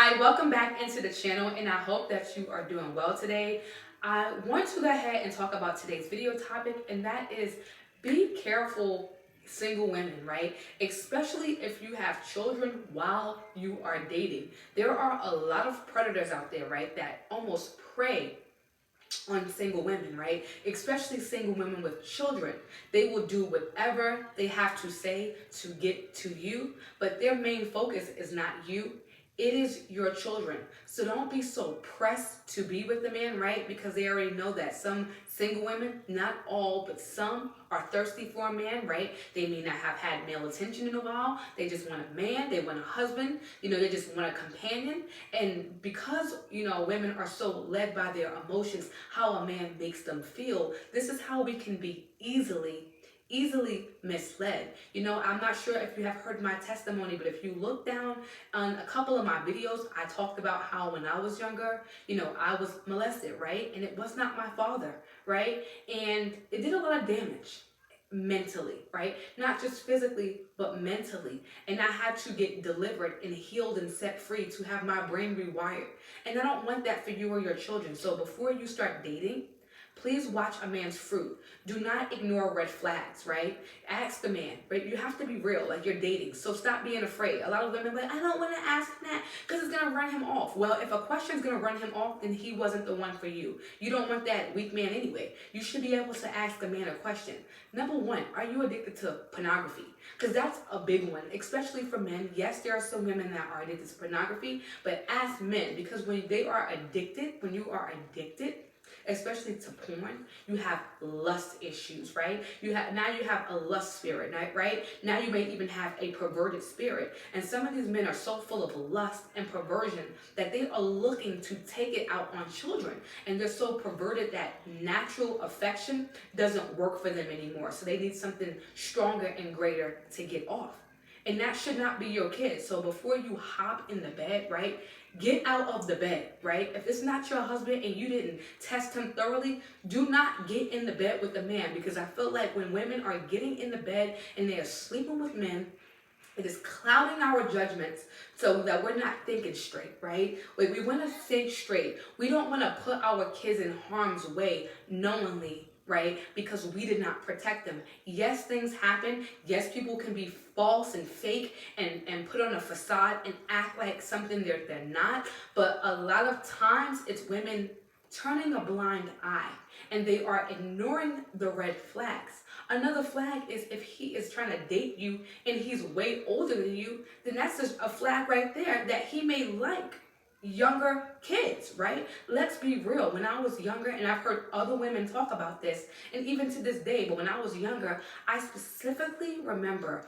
Hi, welcome back into the channel, and I hope that you are doing well today. I want to go ahead and talk about today's video topic, and that is be careful, single women, right? Especially if you have children while you are dating. There are a lot of predators out there, right, that almost prey on single women, right? Especially single women with children. They will do whatever they have to say to get to you, but their main focus is not you. It is your children. So don't be so pressed to be with the man, right? Because they already know that some single women, not all, but some are thirsty for a man, right? They may not have had male attention in a while. They just want a man. They want a husband. They just want a companion. And because, women are so led by their emotions, how a man makes them feel, this is how we can be easily misled. I'm not sure if you have heard my testimony, but if you look down on a couple of my videos, I talked about how when I was younger, I was molested, right? And it was not my father, right? And it did a lot of damage mentally, right? Not just physically, but mentally. And I had to get delivered and healed and set free to have my brain rewired. And I don't want that for you or your children. So before you start dating, please watch a man's fruit. Do not ignore red flags, right? Ask the man, right? You have to be real, like you're dating. So stop being afraid. A lot of women are like, I don't want to ask him that because it's going to run him off. Well, if a question's going to run him off, then he wasn't the one for you. You don't want that weak man anyway. You should be able to ask a man a question. Number one, are you addicted to pornography? Because that's a big one, especially for men. Yes, there are some women that are addicted to pornography, but ask men, because when you are addicted, especially to porn, you have lust issues, right? You have a lust spirit, right? Now you may even have a perverted spirit. And some of these men are so full of lust and perversion that they are looking to take it out on children. And they're so perverted that natural affection doesn't work for them anymore. So they need something stronger and greater to get off. And that should not be your kid. So before you hop in the bed, right, get out of the bed, right? If it's not your husband and you didn't test him thoroughly, do not get in the bed with the man, because I feel like when women are getting in the bed and they are sleeping with men, it is clouding our judgments so that we're not thinking straight, right? We want to think straight. We don't want to put our kids in harm's way knowingly, right? Because we did not protect them. Yes, things happen. Yes, people can be false and fake and put on a facade and act like something they're not. But a lot of times it's women turning a blind eye and they are ignoring the red flags. Another flag is if he is trying to date you and he's way older than you, then that's a flag right there that he may like younger kids, right? Let's be real. When I was younger, and I've heard other women talk about this, and even to this day, but when I was younger, I specifically remember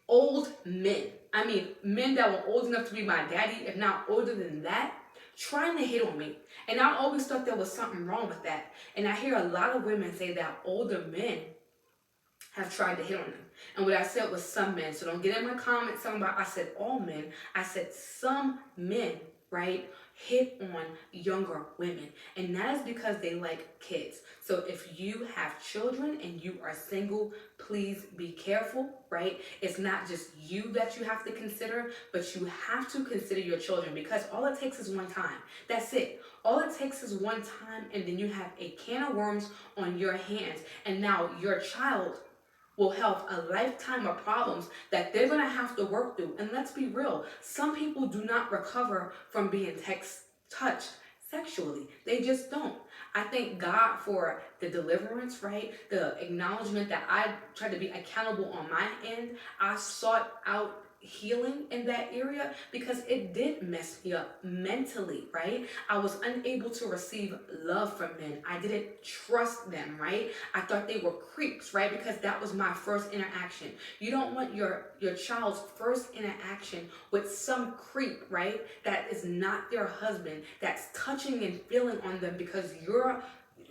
old men. I mean, men that were old enough to be my daddy, if not older than that, trying to hit on me. And I always thought there was something wrong with that. And I hear a lot of women say that older men have tried to hit on them. And what I said was some men. So don't get in my comments talking about I said all men. I said some men, right, hit on younger women. And that is because they like kids. So if you have children and you are single, please be careful, right? It's not just you that you have to consider, but you have to consider your children, because all it takes is one time. That's it. All it takes is one time, and then you have a can of worms on your hands. And now your child will have a lifetime of problems that they're going to have to work through. And let's be real, some people do not recover from being touched sexually. They just don't. I thank God for the deliverance, right? The acknowledgement that I tried to be accountable on my end. I sought out healing in that area because it did mess me up mentally, right? I was unable to receive love from men. I didn't trust them, right? I thought they were creeps, right? Because that was my first interaction. You don't want your child's first interaction with some creep, right? That is not their husband, that's touching and feeling on them because you're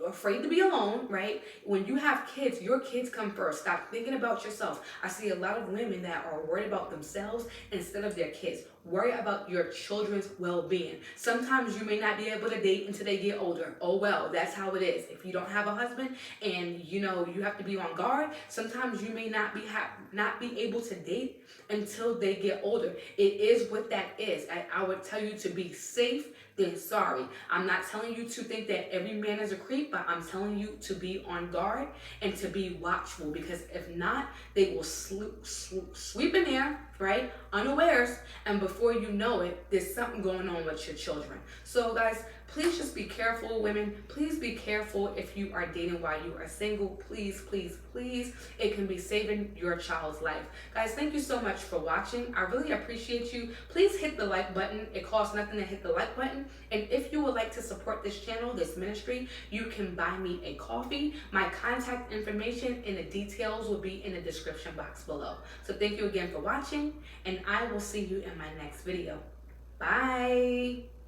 afraid to be alone, right? When you have kids, your kids come first. Stop thinking about yourself. I see a lot of women that are worried about themselves instead of their kids. Worry about your children's well-being. Sometimes you may not be able to date until they get older. Oh well, that's how it is. If you don't have a husband and you have to be on guard, sometimes you may not be able to date until they get older. It is what that is. I would tell you to be safe than sorry. I'm not telling you to think that every man is a creep, but I'm telling you to be on guard and to be watchful, because if not, they will sweep in there, right, unawares, and before you know it, there's something going on with your children. So guys, please just be careful, women. Please be careful if you are dating while you are single. Please, please, please. It can be saving your child's life. Guys, thank you so much for watching. I really appreciate you. Please hit the like button. It costs nothing to hit the like button. And if you would like to support this channel, this ministry, you can buy me a coffee. My contact information and the details will be in the description box below. So thank you again for watching, and I will see you in my next video. Bye.